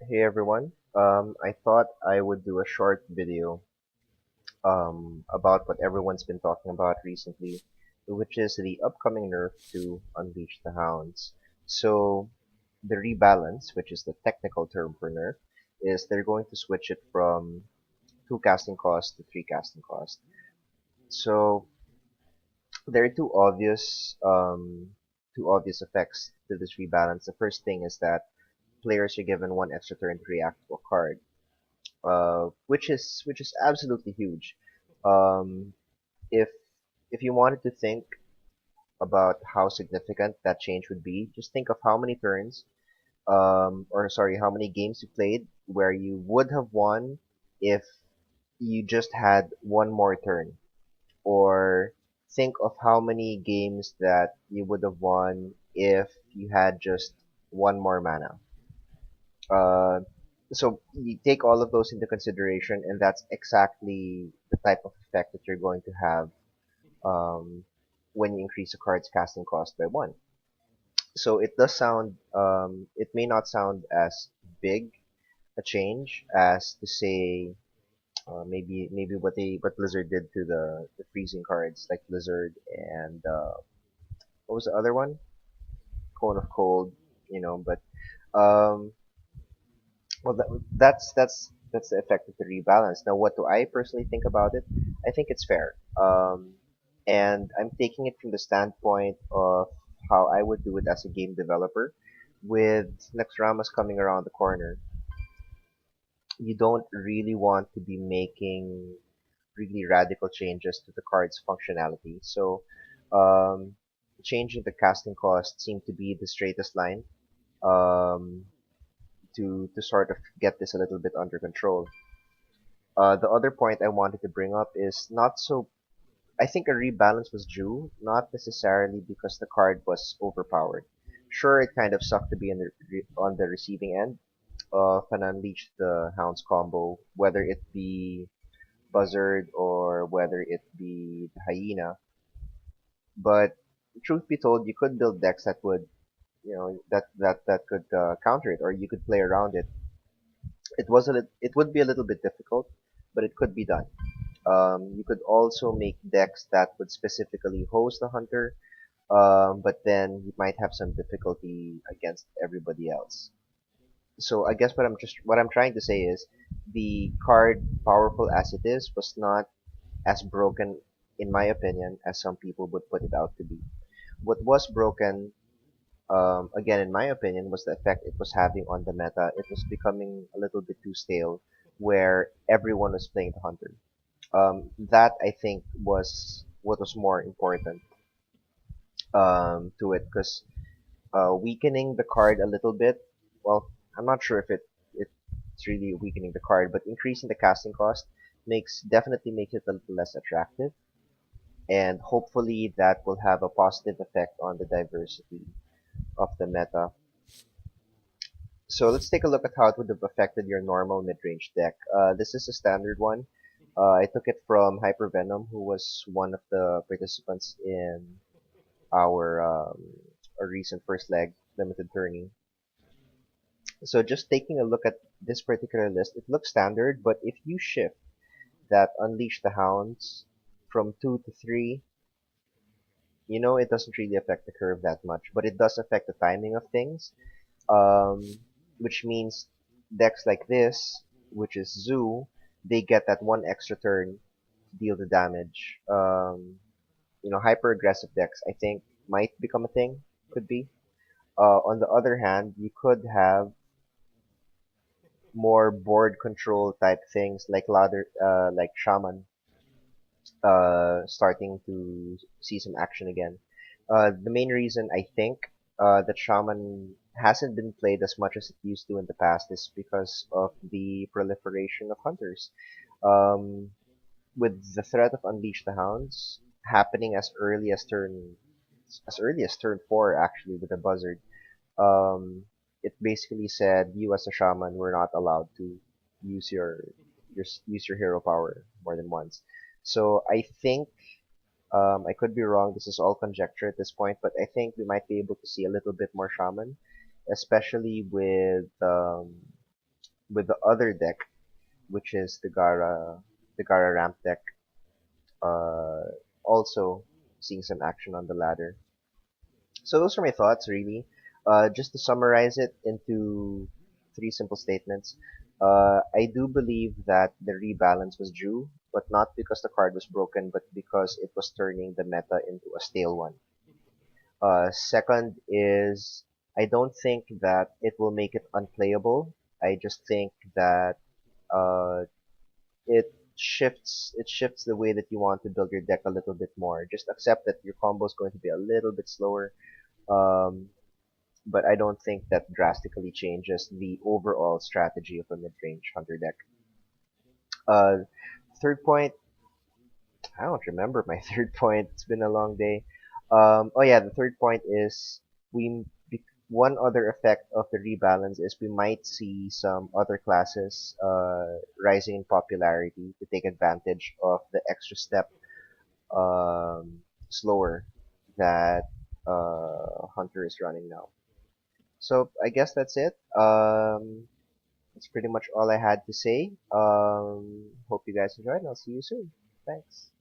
Hey everyone. I thought I would do a short video about what everyone's been talking about recently, which is the upcoming nerf to Unleash the Hounds. So the rebalance, which is the technical term for nerf, is they're going to switch it from two casting cost to three casting cost. So there are two obvious effects to this rebalance. The first thing is that players are given one extra turn to react to a card which is absolutely huge. Um, if if you wanted to think about how significant that change would be, just think of how many turns, or sorry, how many games you played where you would have won if you just had one more turn, or think of how many games that you would have won if you had just one more mana. Uh, so you take all of those into consideration, and that's exactly the type of effect that you're going to have um, when you increase a card's casting cost by one. So it does it may not sound as big a change as to say maybe what Blizzard did to the freezing cards like Blizzard and what was the other one? Cone of Cold, but um, Well, that's the effect of the rebalance. Now, what do I personally think about it? I think it's fair, and I'm taking it from the standpoint of how I would do it as a game developer. With Nexramas coming around the corner, you don't really want to be making really radical changes to the card's functionality. So, um, changing the casting cost seemed to be the straightest line um, to sort of get this a little bit under control. The other point I wanted to bring up is not so. I think a rebalance was due, not necessarily because the card was overpowered. Sure, it kind of sucked to be on the receiving end of an Unleash the Hounds combo, whether it be Buzzard or whether it be the Hyena. But truth be told, you could build decks that would, that could counter it, or you could play around it. It would be a little bit difficult, but it could be done. You could also make decks that would specifically host the hunter, but then you might have some difficulty against everybody else. So I guess what I'm trying to say is the card, powerful as it is, was not as broken, in my opinion, as some people would put it out to be. What was broken, again, in my opinion, was the effect it was having on the meta. It was becoming a little bit too stale, where everyone was playing the hunter. That I think was what was more important to it, because weakening the card a little bit. Well, I'm not sure if it's really weakening the card, but increasing the casting cost definitely makes it a little less attractive, and hopefully that will have a positive effect on the diversity of the meta. So let's take a look at how it would have affected your normal mid-range deck. This is a standard one. I took it from Hypervenom, who was one of the participants in our our recent first leg limited tourney. So just taking a look at this particular list, it looks standard, but if you shift that Unleash the Hounds from 2 to 3, it doesn't really affect the curve that much, but it does affect the timing of things, um, which means decks like this, which is Zoo, they get that one extra turn to deal the damage. Hyper aggressive decks, I think, might become a thing, could be. On the other hand, you could have more board control type things like Shaman, starting to see some action again. The main reason I think that Shaman hasn't been played as much as it used to in the past is because of the proliferation of hunters. Um, with the threat of Unleash the Hounds happening as early as turn 4 actually with the buzzard, um, it basically said you as a shaman were not allowed to use your hero power more than once. So I think I could be wrong. This is all conjecture at this point, but I think we might be able to see a little bit more shaman, especially with with the other deck, which is the Gara ramp deck, uh, also seeing some action on the ladder. So those are my thoughts, really. Just to summarize it into three simple statements. I do believe that the rebalance was due, but not because the card was broken, but because it was turning the meta into a stale one. Second is I don't think that it will make it unplayable. I just think that uh, it shifts the way that you want to build your deck a little bit more. Just accept that your combo is going to be a little bit slower. Um, but I don't think that drastically changes the overall strategy of a mid-range hunter deck. Uh, third point, I don't remember my third point. It's been a long day. Oh yeah, the third point is one other effect of the rebalance is we might see some other classes rising in popularity to take advantage of the extra step slower that Hunter is running now. So I guess that's it. That's pretty much all I had to say. Hope you guys enjoyed, and I'll see you soon. Thanks.